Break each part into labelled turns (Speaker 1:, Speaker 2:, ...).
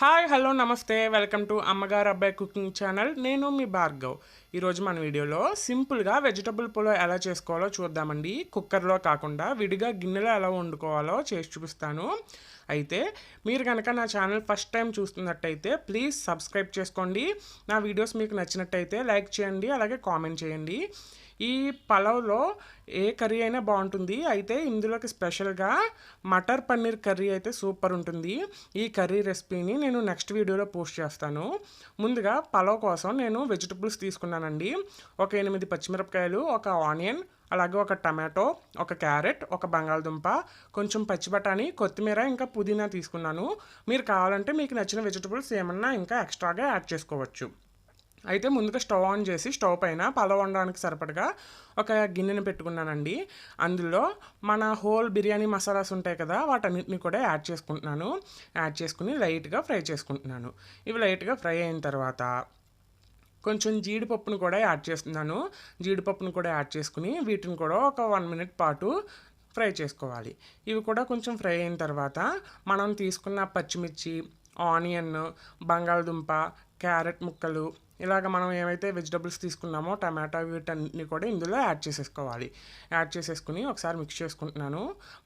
Speaker 1: Hi hello నమస్తే welcome to అమ్మగారు అబ్బాయి కుకింగ్ ఛానల్. నేను మీ భార్గవ్. ఈరోజు మన వీడియోలో సింపుల్గా వెజిటబుల్ పులావ్ ఎలా చేసుకోవాలో చూద్దామండి. కుక్కర్లో కాకుండా విడిగా గిన్నెలో ఎలా వండుకోవాలో చేసి చూపిస్తాను. అయితే మీరు కనుక నా ఛానల్ ఫస్ట్ టైం చూస్తున్నట్టయితే ప్లీజ్ సబ్స్క్రైబ్ చేసుకోండి. నా వీడియోస్ మీకు నచ్చినట్టయితే లైక్ చేయండి, అలాగే కామెంట్ చేయండి. ఈ పలావ్లో ఏ కర్రీ అయినా బాగుంటుంది. అయితే ఇందులోకి స్పెషల్గా మటర్ పన్నీర్ కర్రీ అయితే సూపర్ ఉంటుంది. ఈ కర్రీ రెసిపీని నేను నెక్స్ట్ వీడియోలో పోస్ట్ చేస్తాను. ముందుగా పలావ్ కోసం నేను వెజిటబుల్స్ తీసుకున్నానండి. ఒక 8 పచ్చిమిరపకాయలు, ఒక ఆనియన్, అలాగే ఒక టమాటో, ఒక క్యారెట్, ఒక బంగాళదుంప, కొంచెం పచ్చి బఠానీ, కొత్తిమీర, ఇంకా పుదీనా తీసుకున్నాను. మీరు కావాలంటే మీకు నచ్చిన వెజిటబుల్స్ ఏమన్నా ఇంకా ఎక్స్ట్రాగా యాడ్ చేసుకోవచ్చు. అయితే ముందుగా స్టవ్ ఆన్ చేసి స్టవ్ పైన పలావ్ వండడానికి సరిపడగా ఒక గిన్నెని పెట్టుకున్నానండి. అందులో మన హోల్ బిర్యానీ మసాలాస్ ఉంటాయి కదా, వాటన్నిటిని కూడా యాడ్ చేసుకుంటున్నాను. యాడ్ చేసుకుని లైట్గా ఫ్రై చేసుకుంటున్నాను. ఇవి లైట్గా ఫ్రై అయిన తర్వాత కొంచెం జీడిపప్పును కూడా యాడ్ చేస్తున్నాను. జీడిపప్పును కూడా యాడ్ చేసుకుని వీటిని కూడా ఒక 1 మినిట్ పాటు ఫ్రై చేసుకోవాలి. ఇవి కూడా కొంచెం ఫ్రై అయిన తర్వాత మనం తీసుకున్న పచ్చిమిర్చి, ఆనియన్, బంగాళదుంప, క్యారెట్ ముక్కలు, ఇలాగ మనం ఏమైతే వెజిటబుల్స్ తీసుకున్నామో టమాటా, వీటన్నిటిని కూడా ఇందులో యాడ్ చేసేసుకోవాలి. యాడ్ చేసేసుకుని ఒకసారి మిక్స్ చేసుకుంటున్నాను.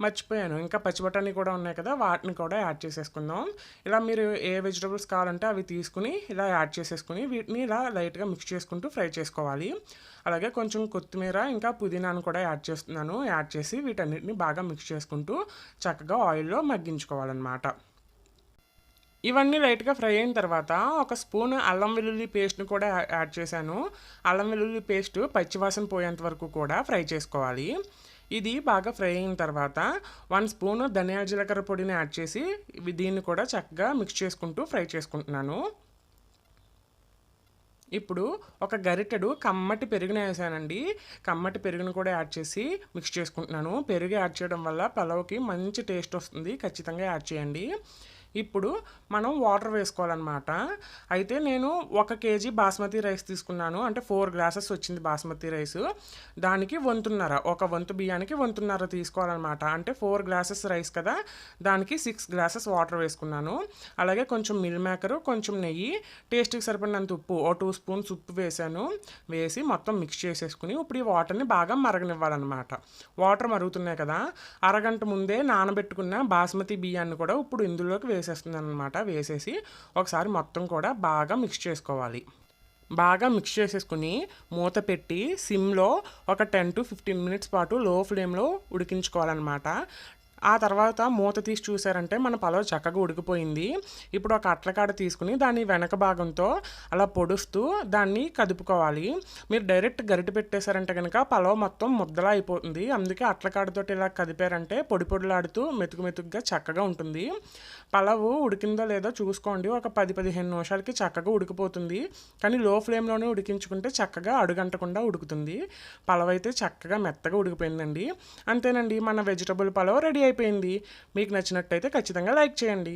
Speaker 1: మర్చిపోయాను, ఇంకా పచ్చి బఠానీ కూడా ఉన్నాయి కదా, వాటిని కూడా యాడ్ చేసేసుకుందాం. ఇలా మీరు ఏ వెజిటబుల్స్ కావాలంటే అవి తీసుకుని ఇలా యాడ్ చేసేసుకుని వీటిని ఇలా లైట్గా మిక్స్ చేసుకుంటూ ఫ్రై చేసుకోవాలి. అలాగే కొంచెం కొత్తిమీర, ఇంకా పుదీనాను కూడా యాడ్ చేస్తున్నాను. యాడ్ చేసి వీటన్నిటిని బాగా మిక్స్ చేసుకుంటూ చక్కగా ఆయిల్లో మగ్గించుకోవాలన్నమాట. ఇవన్నీ లైట్గా ఫ్రై అయిన తర్వాత ఒక స్పూన్ అల్లం వెల్లుల్లి పేస్ట్ని కూడా యాడ్ చేశాను. అల్లం వెల్లుల్లి పేస్ట్ పచ్చివాసన పోయేంత వరకు కూడా ఫ్రై చేసుకోవాలి. ఇది బాగా ఫ్రై అయిన తర్వాత 1 స్పూన్ ధనియాల జీలకర్ర పొడిని యాడ్ చేసి దీన్ని కూడా చక్కగా మిక్స్ చేసుకుంటూ ఫ్రై చేసుకుంటున్నాను. ఇప్పుడు ఒక గరిటెడు కమ్మటి పెరుగుని వేసానండి. కమ్మటి పెరుగును కూడా యాడ్ చేసి మిక్స్ చేసుకుంటున్నాను. పెరుగు యాడ్ చేయడం వల్ల పలావ్కి మంచి టేస్ట్ వస్తుంది. ఖచ్చితంగా యాడ్ చేయండి. ఇప్పుడు మనం వాటర్ వేసుకోవాలన్నమాట. అయితే నేను 1 కేజీ బాస్మతి రైస్ తీసుకున్నాను. అంటే 4 గ్లాసెస్ వచ్చింది బాస్మతి రైస్. దానికి వంతున్నర, ఒక వంతు బియ్యానికి వంతున్నర తీసుకోవాలన్నమాట. అంటే 4 గ్లాసెస్ రైస్ కదా, దానికి 6 గ్లాసెస్ వాటర్ వేసుకున్నాను. అలాగే కొంచెం మిల్ మేకరు, కొంచెం నెయ్యి, టేస్ట్కి సరిపడినంత ఉప్పు, 2 స్పూన్స్ ఉప్పు వేసాను. వేసి మొత్తం మిక్స్ చేసేసుకుని ఇప్పుడు ఈ వాటర్ని బాగా మరగనివ్వాలన్నమాట. వాటర్ మరుగుతున్నాయి కదా, అరగంట ముందే నానబెట్టుకున్న బాస్మతి బియ్యాన్ని కూడా ఇప్పుడు ఇందులోకి వేసేస్తున్నాను అనమాట. వేసేసి ఒకసారి మొత్తం కూడా బాగా మిక్స్ చేసుకోవాలి. బాగా మిక్స్ చేసేసుకుని మూత పెట్టి సిమ్లో ఒక 10 to 15 మినిట్స్ పాటు లో ఫ్లేమ్లో ఉడికించుకోవాలన్నమాట. ఆ తర్వాత మూత తీసి చూసారంటే మన పలావ్ చక్కగా ఉడికిపోయింది. ఇప్పుడు ఒక అట్లకాడ తీసుకుని దాని వెనక భాగంతో అలా పొడుస్తూ దాన్ని కదుపుకోవాలి. మీరు డైరెక్ట్ గరిటె పెట్టేశారంటే కనుక పలావ్ మొత్తం ముద్దలా అయిపోతుంది. అందుకే అట్లకాడతో ఇలా కదిపారంటే పొడి పొడిలాడుతూ మెతుకుగా చక్కగా ఉంటుంది. పలావ్ ఉడికిందో లేదో చూసుకోండి. ఒక 10-15 నిమిషాలకి చక్కగా ఉడికిపోతుంది. కానీ లో ఫ్లేమ్లోనే ఉడికించుకుంటే చక్కగా అడుగంటకుండా ఉడుకుతుంది. పలావ్ అయితే చక్కగా మెత్తగా ఉడికిపోయిందండి. అంతేనండి, మన వెజిటబుల్ పలావ్ రెడీ అయిపోయింది. మీకు నచ్చినట్టయితే ఖచ్చితంగా లైక్ చేయండి.